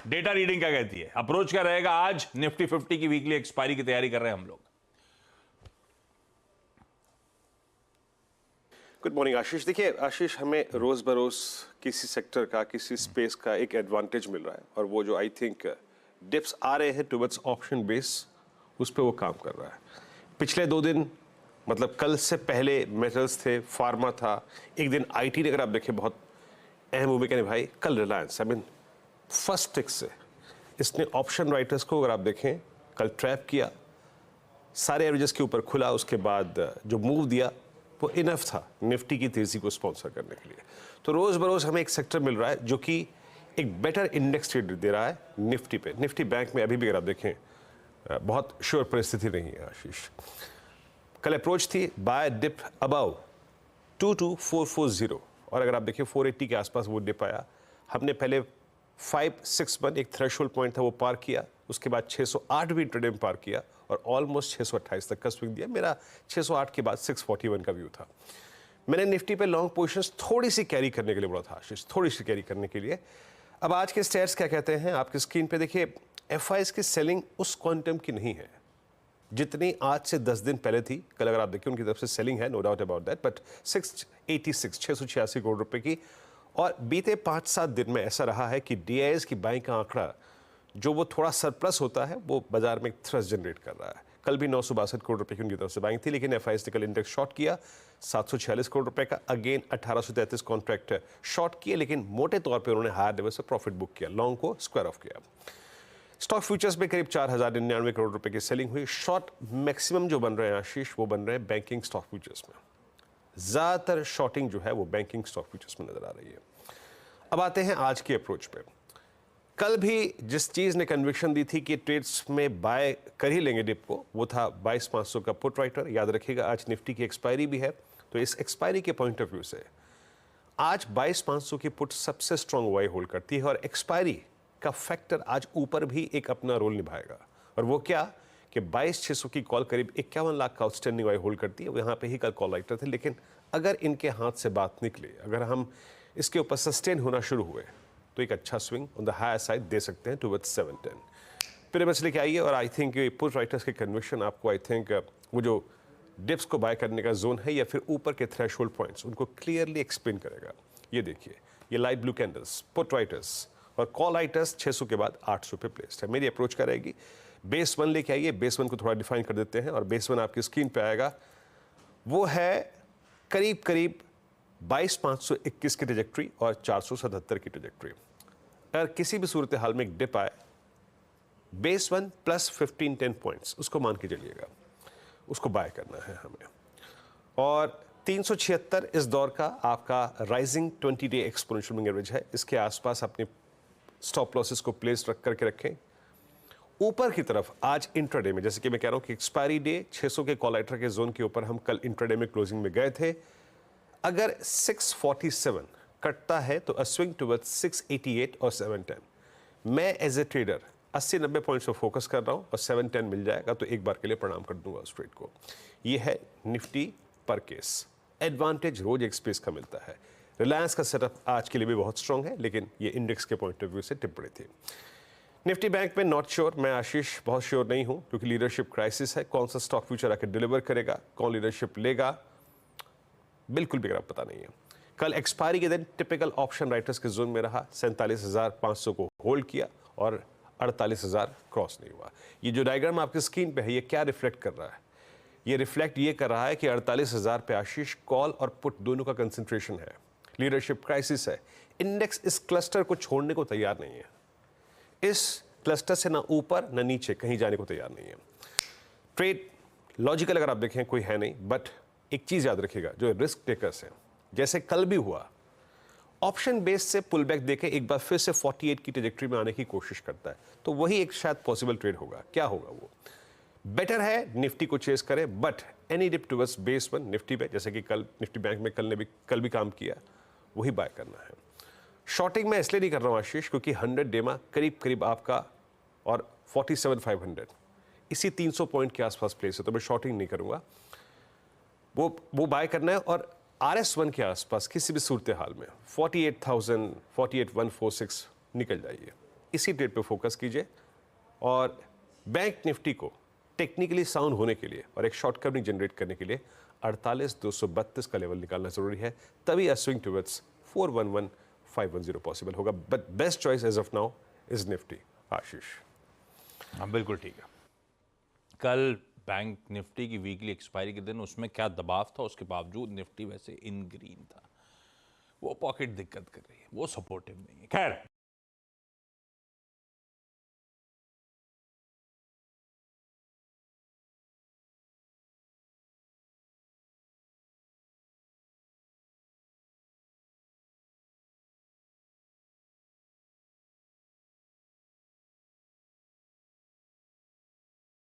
Data reading क्या कहती है, अप्रोच क्या रहेगा? आज निफ्टी 50 की वीकली एक्सपायरी की तैयारी कर रहे हैं हम लोग। गुड मॉर्निंग आशीष। देखिए आशीष, हमें रोज बरोज किसी सेक्टर का, किसी स्पेस का एक एडवांटेज मिल रहा है, और वो जो आई थिंक डिप्स आ रहे हैं टुवर्ड्स ऑप्शन बेस, उस पर वो काम कर रहा है। पिछले 2 दिन मतलब कल से पहले मेटल्स थे, फार्मा था, एक दिन आईटी ने अगर आप देखें बहुत अहम भूमिका निभाई। कल रिलायंस, आई मीन फर्स्ट टिक से इसने ऑप्शन राइटर्स को अगर आप देखें कल ट्रैप किया, सारे एवरेजेस के ऊपर खुला, उसके बाद जो मूव दिया वो इनफ था निफ्टी की तेजी को स्पॉन्सर करने के लिए। तो रोज बरोज हमें एक सेक्टर मिल रहा है जो कि एक बेटर इंडेक्स ट्रेड दे रहा है निफ्टी पे। निफ्टी बैंक में अभी भी अगर आप देखें बहुत श्योर परिस्थिति नहीं है आशीष। कल अप्रोच थी बाय डिप अबाउ 22440, और अगर आप देखिए 480 के आसपास वो डिप आया। हमने पहले 561 एक थ्रेशोल्ड पॉइंट था वो पार किया, उसके बाद 608 भी इंट्राडे में पार किया और ऑलमोस्ट 628 तक का स्विंग दिया। मेरा 608 के बाद 641 का व्यू था। मैंने निफ्टी पे लॉन्ग पोजीशंस थोड़ी सी कैरी करने के लिए बोला था आशीष, थोड़ी सी कैरी करने के लिए। अब आज के स्टेट्स क्या कहते हैं आपकी स्क्रीन पे देखिए। एफआईज की सेलिंग उस क्वांटम की नहीं है जितनी आज से 10 दिन पहले थी। कल अगर आप देखिए उनकी तरफ से सेलिंग है, no doubt about that, but 686 crore रुपए की। और बीते 5-7 दिन में ऐसा रहा है कि डीआईएस की बाइंग का आंकड़ा जो वो थोड़ा सरप्लस होता है वो बाजार में थ्रस्ट जनरेट कर रहा है। कल भी 962 करोड़ रुपए की उनकी तरफ से बाइंग थी, लेकिन एफआईएस ने कल इंडेक्स शॉर्ट किया 746 करोड़ रुपए का। अगेन 1833 कॉन्ट्रैक्ट शॉर्ट किए, लेकिन मोटे तौर पर उन्होंने हायर लेवल से प्रॉफिट बुक किया, लॉन्ग को स्क्वायर ऑफ किया। स्टॉक फ्यूचर्स में करीब 4099 करोड़ रुपए की सेलिंग हुई। शॉर्ट मैक्सिमम जो बन रहे हैं आशीष, वो बन रहे हैं बैंकिंग स्टॉक फ्यूचर्स में। ज्यादातर शॉर्टिंग जो है वो बैंकिंग स्टॉक फ्यूचर्स में नजर आ रही है। अब आते हैं आज की अप्रोच पे। कल भी जिस चीज ने कन्विक्शन दी थी कि ट्रेड्स में बाय कर ही लेंगे डिप को, वो था 22500 का पुट राइटर। याद रखिएगा आज निफ्टी की एक्सपायरी भी है, तो इस एक्सपायरी के पॉइंट ऑफ व्यू से आज 22500 की पुट सबसे स्ट्रॉन्ग वाई होल्ड करती है, और एक्सपायरी का फैक्टर आज ऊपर भी एक अपना रोल निभाएगा। और वो क्या कि 22600 की कॉल करीब 51 लाख का आउटस्टैंडिंग वाई होल्ड करती है। यहाँ पे ही कल कॉल राइटर थे, लेकिन अगर इनके हाथ से बात निकले, अगर हम इसके ऊपर सस्टेन होना शुरू हुए, तो एक अच्छा swing on the higher side दे सकते हैं टुवर्ड्स 710। फिर बस लेके आइए, और आई थिंक पुट राइटर्स के कन्विक्शन आपको आई थिंक वो जो डिप्स को बाय करने का जोन है या फिर ऊपर के थ्रेशोल्ड पॉइंट्स उनको क्लियरली एक्सप्लेन करेगा। ये देखिए, ये light blue candles put writers और कॉल राइटर्स 600 के बाद 800 पे प्लेस्ड है। मेरी अप्रोच क्या रहेगी, बेस 1 लेके आइए। बेस 1 को थोड़ा डिफाइन कर देते हैं, और बेस 1 आपकी स्क्रीन पे आएगा। वो है करीब करीब 22521 की ट्रेजेक्ट्री और 477 की ट्रेजेक्ट्री। अगर किसी भी सूरत हाल में एक डिप आए, बेस 1 प्लस 15-10 पॉइंट्स उसको मान के चलिएगा, उसको बाय करना है हमें। और 376 इस दौर का आपका rising 20 day exponential moving average है। इसके आसपास अपने स्टॉप लॉसेस को प्लेस करके रखें। ऊपर की तरफ आज इंट्राडे में, जैसे कि मैं कह रहा हूं कि एक्सपायरी डे 600 के कॉल राइटर के जोन के ऊपर हम कल इंट्राडे में क्लोजिंग में गए थे। अगर 647 कटता है तो अ स्विंग टुवर्ड्स 688 और 710। मैं एज ए ट्रेडर 80-90 पॉइंट्स पर फोकस कर रहा हूं, और 710 मिल जाएगा तो एक बार के लिए प्रणाम कर दूंगा उस ट्रेड को। ये है निफ्टी पर केस। एडवांटेज रोज एक स्पेस का मिलता है। रिलायंस का सेटअप आज के लिए भी बहुत स्ट्रांग है, लेकिन ये इंडेक्स के पॉइंट ऑफ व्यू से टिप्पणी थी। निफ्टी बैंक में नॉट श्योर, मैं आशीष बहुत श्योर नहीं हूं, क्योंकि लीडरशिप क्राइसिस है। कौन सा स्टॉक फ्यूचर आकर डिलीवर करेगा, कौन लीडरशिप लेगा, बिल्कुल भी पता नहीं है। कल एक्सपायरी के दिन टिपिकल ऑप्शन राइटर्स के जोन में रहा, 47,500 को होल्ड किया और 48,000 क्रॉस नहीं हुआ। ये जो डायग्राम आपकी स्क्रीन पे है, ये क्या रिफ्लेक्ट कर रहा है? ये रिफ्लेक्ट ये कर रहा है कि 48,000 पे आशीष कॉल और पुट दोनों का कंसंट्रेशन है। लीडरशिप क्राइसिस है। इंडेक्स इस क्लस्टर को छोड़ने को तैयार नहीं है। इस क्लस्टर से ना ऊपर ना नीचे कहीं जाने को तैयार नहीं है। ट्रेड लॉजिकल अगर आप देखें कोई है नहीं, बट एक चीज याद रखिएगा, जो रिस्क टेकर्स हैं, जैसे कल भी हुआ, ऑप्शन बेस से पुल बैक देके एक बार फिर से 48 की ट्रेजेक्टरी में आने की कोशिश करता है, तो वही एक शायद पॉसिबल ट्रेड होगा। क्या होगा वो? बेटर है निफ्टी को चेस करे, but any dip towards base 1 Nifty पे, जैसे कि कल निफ्टी बैंक में कल भी काम किया, वही बाय करना है। शॉर्टिंग में इसलिए नहीं कर रहा हूं आशीष, क्योंकि 100 डेमा करीब करीब आपका और 47,500 इसी 300 पॉइंट के आसपास प्लेस है, तो मैं शॉर्टिंग नहीं करूंगा। वो बाय करना है। और RS1 के आसपास किसी भी सूरत हाल में 48,000 48,146 निकल जाइए। इसी ट्रेड पे फोकस कीजिए और बैंक निफ्टी को टेक्निकली साउंड होने के लिए और एक शॉर्ट कवरिंग जनरेट करने के लिए 48,232 का लेवल निकालना जरूरी है, तभी अ स्विंग टुवर्ड्स 411,510 पॉसिबल होगा। But best choice as of now is Nifty. Ashish. हाँ बिल्कुल ठीक है। कल बैंक निफ्टी की वीकली एक्सपायरी के दिन उसमें क्या दबाव था, उसके बावजूद निफ्टी वैसे इन ग्रीन था। वो पॉकेट दिक्कत कर रही है, वो सपोर्टिव नहीं है। खैर